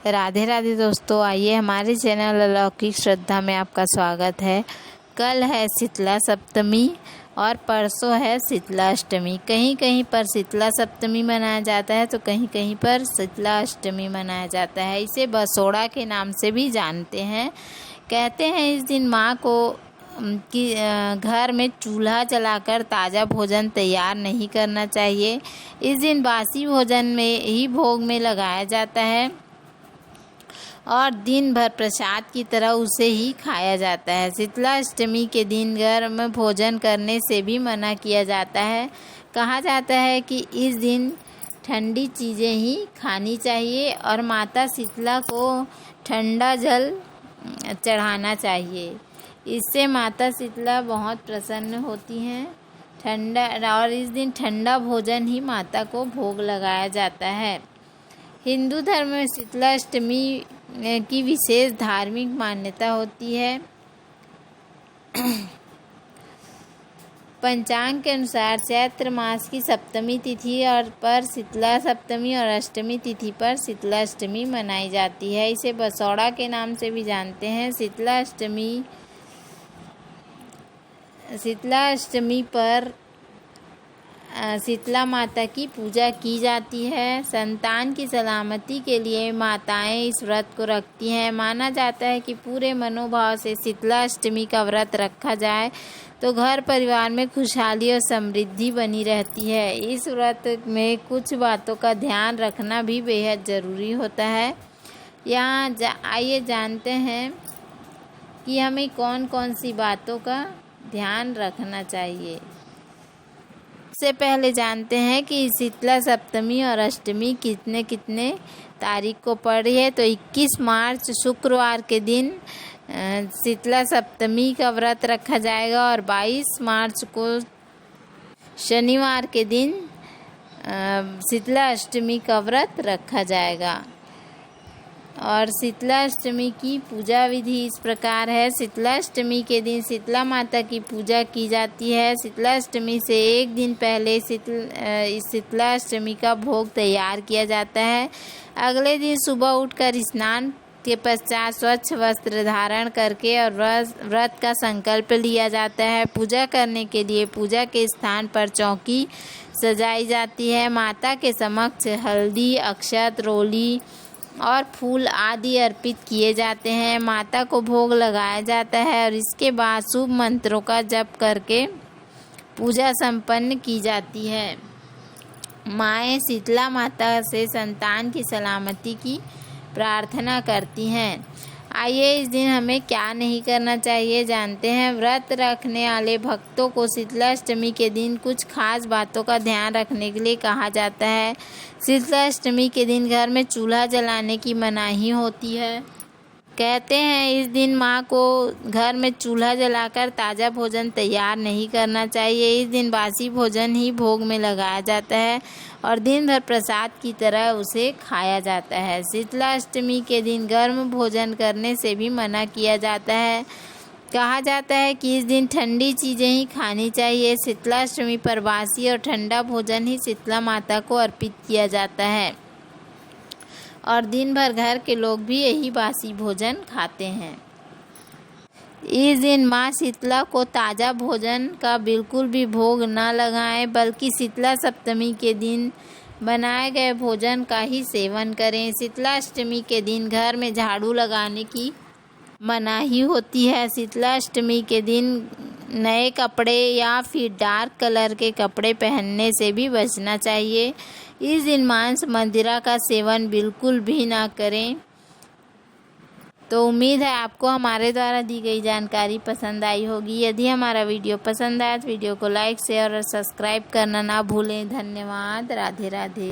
राधे राधे दोस्तों, आइए हमारे चैनल अलौकिक श्रद्धा में आपका स्वागत है। कल है शीतला सप्तमी और परसों है शीतला अष्टमी। कहीं कहीं पर शीतला सप्तमी मनाया जाता है तो कहीं कहीं पर शीतला अष्टमी मनाया जाता है। इसे बसोड़ा के नाम से भी जानते हैं। कहते हैं इस दिन माँ को कि घर में चूल्हा जलाकर ताज़ा भोजन तैयार नहीं करना चाहिए। इस दिन बासी भोजन में ही भोग में लगाया जाता है और दिन भर प्रसाद की तरह उसे ही खाया जाता है। शीतला अष्टमी के दिन गर्म भोजन करने से भी मना किया जाता है। कहा जाता है कि इस दिन ठंडी चीज़ें ही खानी चाहिए और माता शीतला को ठंडा जल चढ़ाना चाहिए। इससे माता शीतला बहुत प्रसन्न होती हैं। और इस दिन ठंडा भोजन ही माता को भोग लगाया जाता है। हिंदू धर्म में शीतला अष्टमी की विशेष धार्मिक मान्यता होती है। पंचांग के अनुसार चैत्र मास की सप्तमी तिथि पर शीतला सप्तमी और अष्टमी तिथि पर शीतला अष्टमी मनाई जाती है। इसे बसौड़ा के नाम से भी जानते हैं। शीतला अष्टमी पर शीतला माता की पूजा की जाती है। संतान की सलामती के लिए माताएं इस व्रत को रखती हैं। माना जाता है कि पूरे मनोभाव से शीतला अष्टमी का व्रत रखा जाए तो घर परिवार में खुशहाली और समृद्धि बनी रहती है। इस व्रत में कुछ बातों का ध्यान रखना भी बेहद ज़रूरी होता है। आइए जानते हैं कि हमें कौन कौन सी बातों का ध्यान रखना चाहिए। सबसे पहले जानते हैं कि शीतला सप्तमी और अष्टमी कितने तारीख को पड़ रही है। तो 21 मार्च शुक्रवार के दिन शीतला सप्तमी का व्रत रखा जाएगा और 22 मार्च को शनिवार के दिन शीतला अष्टमी का व्रत रखा जाएगा। और शीतला अष्टमी की पूजा विधि इस प्रकार है। शीतला अष्टमी के दिन शीतला माता की पूजा की जाती है। शीतला अष्टमी से एक दिन पहले शीतला अष्टमी का भोग तैयार किया जाता है। अगले दिन सुबह उठकर स्नान के पश्चात स्वच्छ वस्त्र धारण करके और व्रत का संकल्प लिया जाता है। पूजा करने के लिए पूजा के स्थान पर चौकी सजाई जाती है। माता के समक्ष हल्दी, अक्षत, रोली और फूल आदि अर्पित किए जाते हैं। माता को भोग लगाया जाता है और इसके बाद शुभ मंत्रों का जप करके पूजा संपन्न की जाती है। माएँ शीतला माता से संतान की सलामती की प्रार्थना करती हैं। आइए इस दिन हमें क्या नहीं करना चाहिए जानते हैं। व्रत रखने वाले भक्तों को शीतला अष्टमी के दिन कुछ खास बातों का ध्यान रखने के लिए कहा जाता है। शीतला अष्टमी के दिन घर में चूल्हा जलाने की मनाही होती है। कहते हैं इस दिन माँ को घर में चूल्हा जलाकर ताज़ा भोजन तैयार नहीं करना चाहिए। इस दिन बासी भोजन ही भोग में लगाया जाता है और दिन भर प्रसाद की तरह उसे खाया जाता है। शीतला अष्टमी के दिन गर्म भोजन करने से भी मना किया जाता है। कहा जाता है कि इस दिन ठंडी चीज़ें ही खानी चाहिए। शीतला अष्टमी पर बासी और ठंडा भोजन ही शीतला माता को अर्पित किया जाता है और दिन भर घर के लोग भी यही बासी भोजन खाते हैं। इस दिन माँ शीतला को ताज़ा भोजन का बिल्कुल भी भोग न लगाएं, बल्कि शीतला सप्तमी के दिन बनाए गए भोजन का ही सेवन करें। शीतला अष्टमी के दिन घर में झाड़ू लगाने की मनाही होती है। शीतला अष्टमी के दिन नए कपड़े या फिर डार्क कलर के कपड़े पहनने से भी बचना चाहिए। इस दिन मांस मदिरा का सेवन बिल्कुल भी ना करें। तो उम्मीद है आपको हमारे द्वारा दी गई जानकारी पसंद आई होगी। यदि हमारा वीडियो पसंद आया तो वीडियो को लाइक, शेयर और सब्सक्राइब करना ना भूलें। धन्यवाद। राधे राधे।